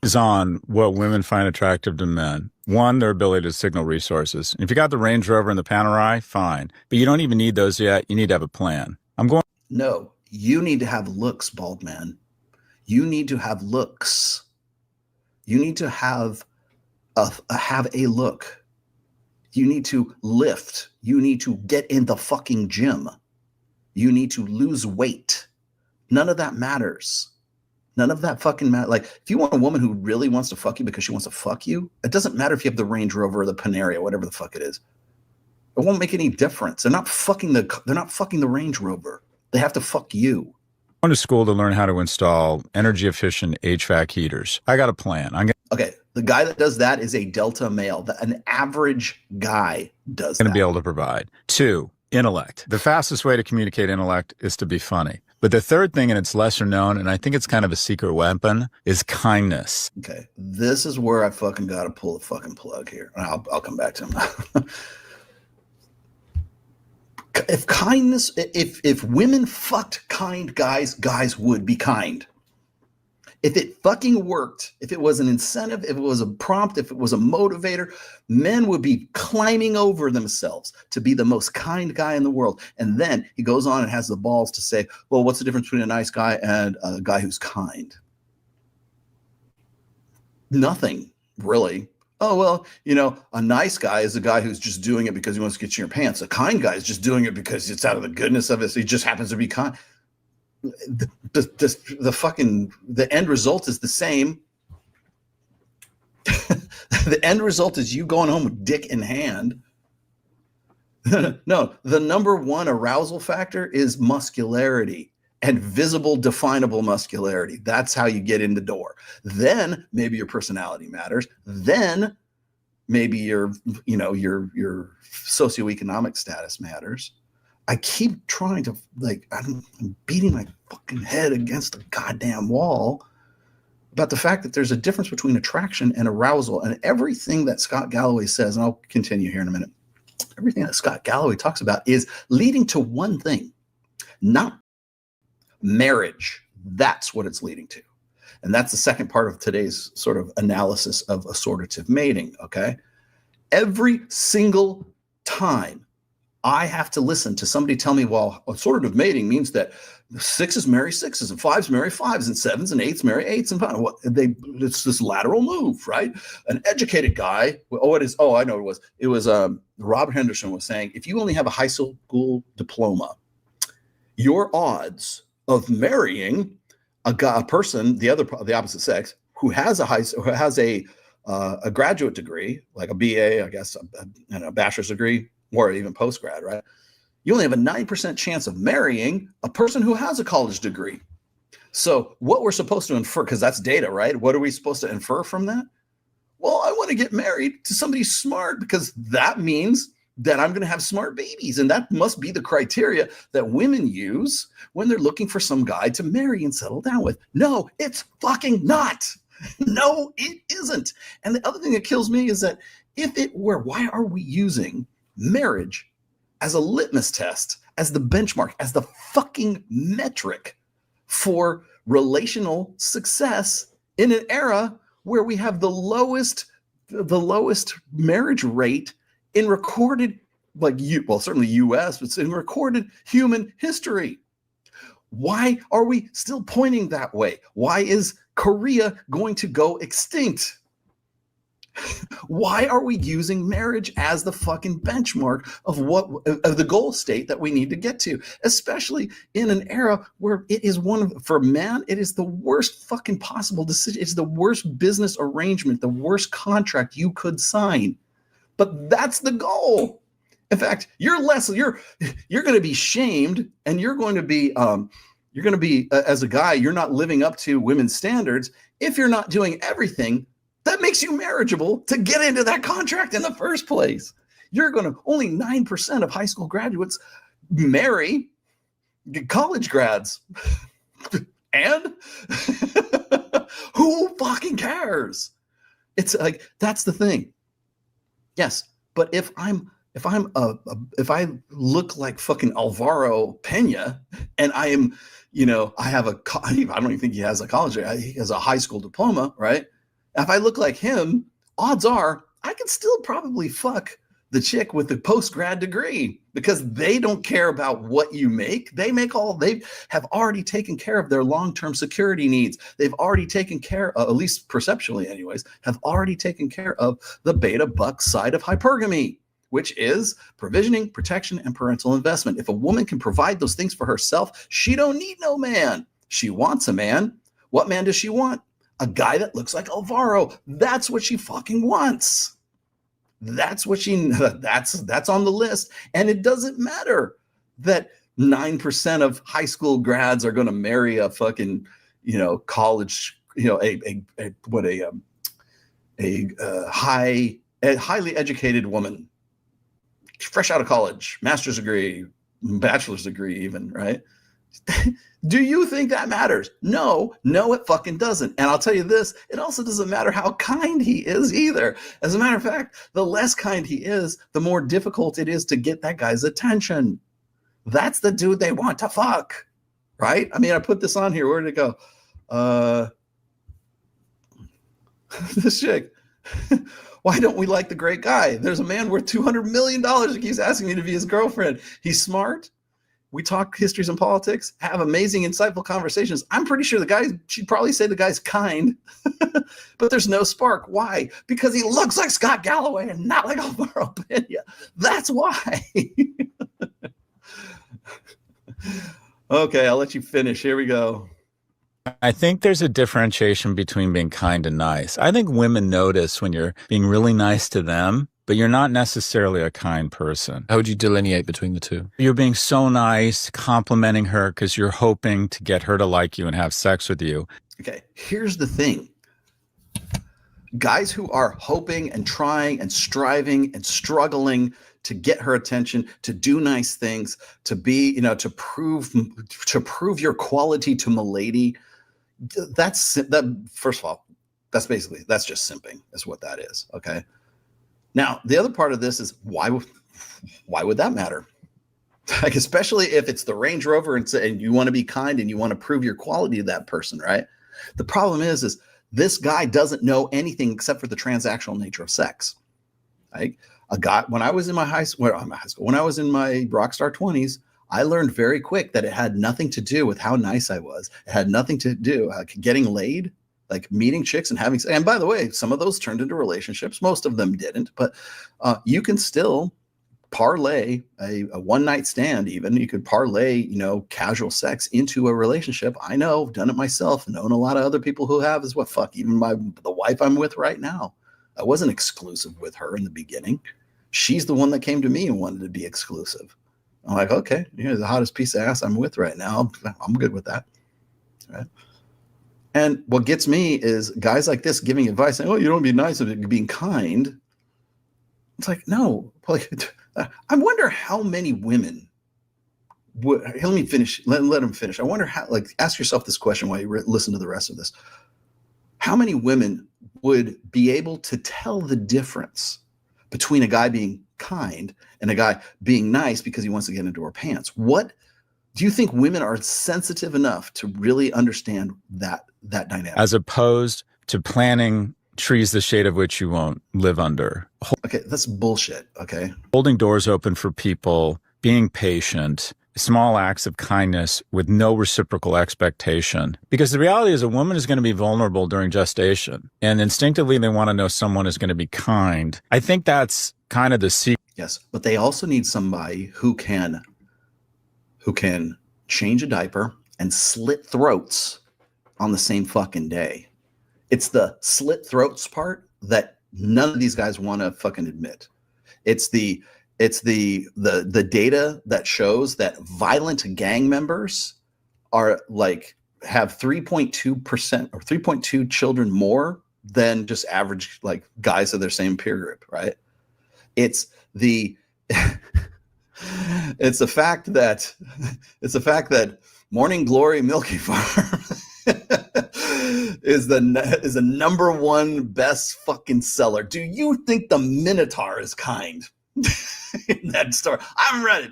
is on what women find attractive to men. One, their ability to signal resources. And if you got the Range Rover and the Panerai, fine. But you don't even need those yet. You need to have a plan. No, you need to have looks, bald man. You need to have looks. You need to have a look. You need to lift. You need to get in the fucking gym. You need to lose weight. None of that matters. None of that fucking matters. Like, if you want a woman who really wants to fuck you because she wants to fuck you, it doesn't matter if you have the Range Rover or the Panera, whatever the fuck it is. It won't make any difference. They're not fucking the Range Rover. They have to fuck you. I went to school to learn how to install energy efficient HVAC heaters. I got a plan. Okay, the guy that does that is a Delta male. An average guy does that. Going to be able to provide. 2, intellect. The fastest way to communicate intellect is to be funny. But the third thing, and it's lesser known, and I think it's kind of a secret weapon, is kindness. Okay, this is where I fucking got to pull the fucking plug here. I'll come back to him. If women fucked kind guys, guys would be kind. If it fucking worked, if it was an incentive, if it was a prompt, if it was a motivator, men would be climbing over themselves to be the most kind guy in the world. And then he goes on and has the balls to say, well, what's the difference between a nice guy and a guy who's kind? Nothing, really. Oh, well, a nice guy is a guy who's just doing it because he wants to get you in your pants. A kind guy is just doing it because it's out of the goodness of it. So he just happens to be kind. The end result is the same. The end result is you going home with dick in hand. No, the number one arousal factor is muscularity. And visible, definable muscularity. That's how you get in the door. Then maybe your personality matters. Then maybe your socioeconomic status matters. I keep trying to, I'm beating my fucking head against the goddamn wall about the fact that there's a difference between attraction and arousal. And everything that Scott Galloway says, and I'll continue here in a minute, everything that Scott Galloway talks about is leading to one thing, not marriage. That's what it's leading to. And that's the second part of today's sort of analysis of assortative mating, okay? Every single time I have to listen to somebody tell me, well, assortative mating means that 6s marry 6s and 5s marry 5s and 7s and 8s marry 8s and 5s. It's this lateral move, right? An educated guy, I know what it was. It was Robert Henderson was saying, if you only have a high school diploma, your odds of marrying a person, the opposite sex, who has a graduate degree, like a BA, I guess, and a bachelor's degree, or even post-grad, right? You only have a 9% chance of marrying a person who has a college degree. So what we're supposed to infer, because that's data, right? What are we supposed to infer from that? Well, I want to get married to somebody smart because that means that I'm going to have smart babies. And that must be the criteria that women use when they're looking for some guy to marry and settle down with. No, it's fucking not. No, it isn't. And the other thing that kills me is that if it were, why are we using marriage as a litmus test, as the benchmark, as the fucking metric for relational success in an era where we have the lowest marriage rate in recorded, certainly US, but in recorded human history? Why are we still pointing that way? Why is Korea going to go extinct? Why are we using marriage as the fucking benchmark of the goal state that we need to get to, especially in an era where it is for a man, it is the worst fucking possible decision. It's the worst business arrangement, the worst contract you could sign. But that's the goal. In fact, you're going to be shamed, and you're going to be as a guy, you're not living up to women's standards if you're not doing everything that makes you marriageable to get into that contract in the first place. Only 9% of high school graduates marry college grads. And who fucking cares? It's like, that's the thing. Yes, but if I look like fucking Alvaro Pena and I am, I don't even think he has a college, he has a high school diploma, right? If I look like him, odds are I can still probably fuck the chick with the post-grad degree, because they don't care about what you make. They have already taken care of their long-term security needs. They've already taken care of, at least perceptually anyways, have already taken care of the beta buck side of hypergamy, which is provisioning, protection, and parental investment. If a woman can provide those things for herself, she don't need no man. She wants a man. What man does she want? A guy that looks like Alvaro. That's what she fucking wants. That's what that's on the list. And it doesn't matter that 9% of high school grads are going to marry a fucking, college, highly educated woman, fresh out of college, master's degree, bachelor's degree even, right? Do you think that matters? No, it fucking doesn't. And I'll tell you this, it also doesn't matter how kind he is either. As a matter of fact, the less kind he is, the more difficult it is to get that guy's attention. That's the dude they want to fuck, right? I mean, I put this on here. Where did it go? This chick. Why don't we like the great guy? There's a man worth $200 million who keeps asking me to be his girlfriend. He's smart. We talk histories and politics, have amazing, insightful conversations. I'm pretty sure she'd probably say the guy's kind, but there's no spark. Why? Because he looks like Scott Galloway and not like Alvaro Pena. That's why. Okay, I'll let you finish. Here we go. I think there's a differentiation between being kind and nice. I think women notice when you're being really nice to them, but you're not necessarily a kind person. How would you delineate between the two? You're being so nice, complimenting her because you're hoping to get her to like you and have sex with you. Okay, here's the thing. Guys who are hoping and trying and striving and struggling to get her attention, to do nice things, to be, to prove your quality to milady. First of all, that's just simping is what that is. Okay. Now, the other part of this is why would that matter? Like, especially if it's the Range Rover and you want to be kind and you want to prove your quality to that person, right? The problem is this guy doesn't know anything except for the transactional nature of sex. Like when I was in my when I was in my rock star 20s, I learned very quick that it had nothing to do with how nice I was. It had nothing to do getting laid. Like meeting chicks and having, and by the way, some of those turned into relationships. Most of them didn't, but you can still parlay a one-night stand. Even you could parlay, casual sex into a relationship. I know, done it myself, known a lot of other people who have as well. Fuck, even the wife I'm with right now. I wasn't exclusive with her in the beginning. She's the one that came to me and wanted to be exclusive. I'm like, okay, you're the hottest piece of ass I'm with right now. I'm good with that. Right. And what gets me is guys like this giving advice saying, oh, you don't be nice about being kind. It's like, no. I wonder how many women would, let me finish. Let him finish. I wonder how, ask yourself this question while you listen to the rest of this. How many women would be able to tell the difference between a guy being kind and a guy being nice because he wants to get into her pants? What do you think women are sensitive enough to really understand that dynamic? As opposed to planting trees the shade of which you won't live under. Okay, that's bullshit, okay? Holding doors open for people, being patient, small acts of kindness with no reciprocal expectation. Because the reality is a woman is going to be vulnerable during gestation. And instinctively, they want to know someone is going to be kind. I think that's kind of the secret. Yes, but they also need somebody who can change a diaper and slit throats on the same fucking day. It's the slit throats part that none of these guys want to fucking admit. It's the data that shows that violent gang members are have 3.2% or 3.2 children more than just average guys of their same peer group, right? It's the fact that Morning Glory Milky Farm is the number one best fucking seller. Do you think the Minotaur is kind in that store? I haven't read it,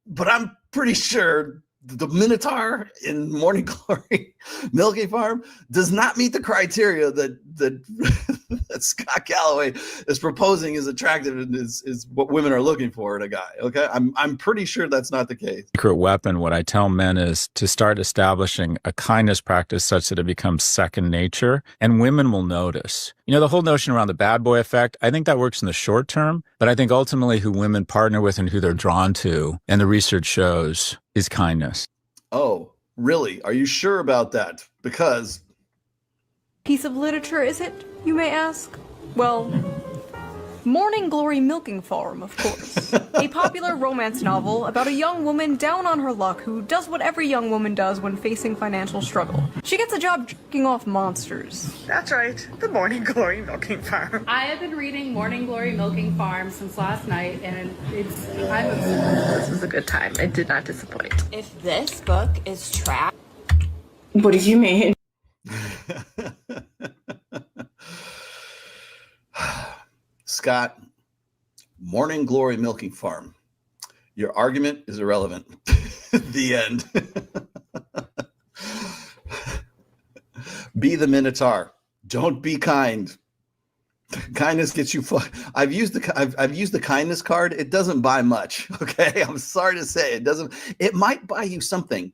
but I'm pretty sure the minotaur in Morning Glory Milking Farm does not meet the criteria that that Scott Galloway is proposing is attractive and is what women are looking for in a guy. Okay, I'm pretty sure that's not the case. Secret weapon, what I tell men is to start establishing a kindness practice such that it becomes second nature, and women will notice. You know, the whole notion around the bad boy effect, I think that works in the short term, but I think ultimately who women partner with and who they're drawn to, and the research shows, is kindness. Oh, really? Are you sure about that? Because Piece of literature is it, you may ask? Well, Morning Glory Milking Farm, of course. A popular romance novel about a young woman down on her luck who does what every young woman does when facing financial struggle. She gets a job jerking off monsters. That's right, the Morning Glory Milking Farm. I have been reading Morning Glory Milking Farm since last night, and I'm obsessed. This was a good time. It did not disappoint. If this book is trash. What do you mean? Scott, Morning Glory Milking Farm. Your argument is irrelevant. The end. Be the minotaur. Don't be kind. Kindness gets you. I've used the kindness card. It doesn't buy much. Okay, I'm sorry to say it doesn't. It might buy you something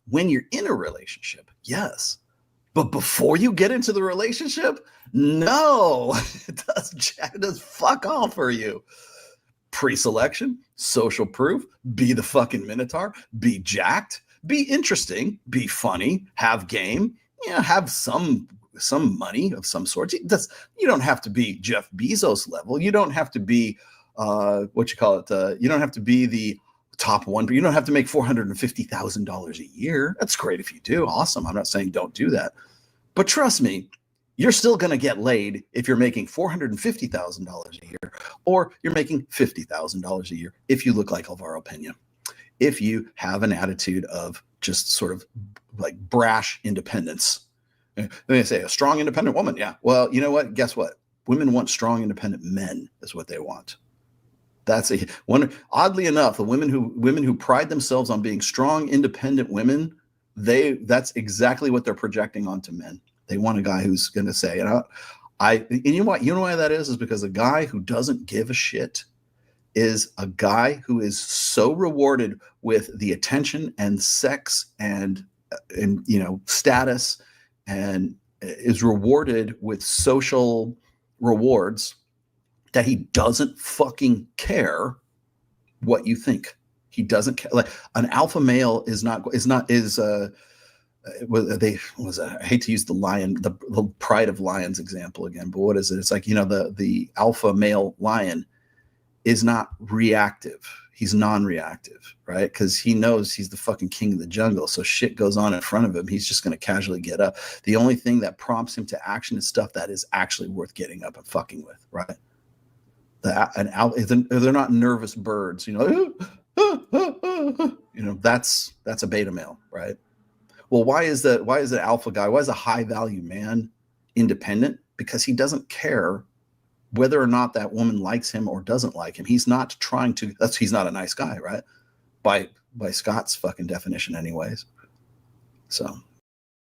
when you're in a relationship. Yes. But before you get into the relationship, no, it does fuck all for you. Pre-selection, social proof, be the fucking minotaur, be jacked, be interesting, be funny, have game, have some money of some sort. You don't have to be Jeff Bezos level. You don't have to be you don't have to be the top one, but you don't have to make $450,000 a year. That's great if you do. Awesome. I'm not saying don't do that. But trust me, you're still going to get laid if you're making $450,000 a year or you're making $50,000 a year if you look like Alvaro Pena. If you have an attitude of just sort of like brash independence. They say a strong, independent woman. Yeah. Well, you know what? Guess what? Women want strong, independent men is what they want. That's one. Oddly enough, the women who pride themselves on being strong, independent women, that's exactly what they're projecting onto men. They want a guy who's going to say, you know what? You know why that is because a guy who doesn't give a shit is a guy who is so rewarded with the attention and sex and status and is rewarded with social rewards that he doesn't fucking care what you think. He doesn't care. Like an alpha male I hate to use the lion, the Pride of Lions example again, but what is it? It's like, the alpha male lion is not reactive. He's non-reactive, right? Because he knows he's the fucking king of the jungle. So shit goes on in front of him. He's just going to casually get up. The only thing that prompts him to action is stuff that is actually worth getting up and fucking with, right? They're not nervous birds, that's a beta male, right? Well, why is the alpha guy, why is a high value man independent? Because he doesn't care whether or not that woman likes him or doesn't like him. He's not trying to, he's not a nice guy, right? By Scott's fucking definition anyways. So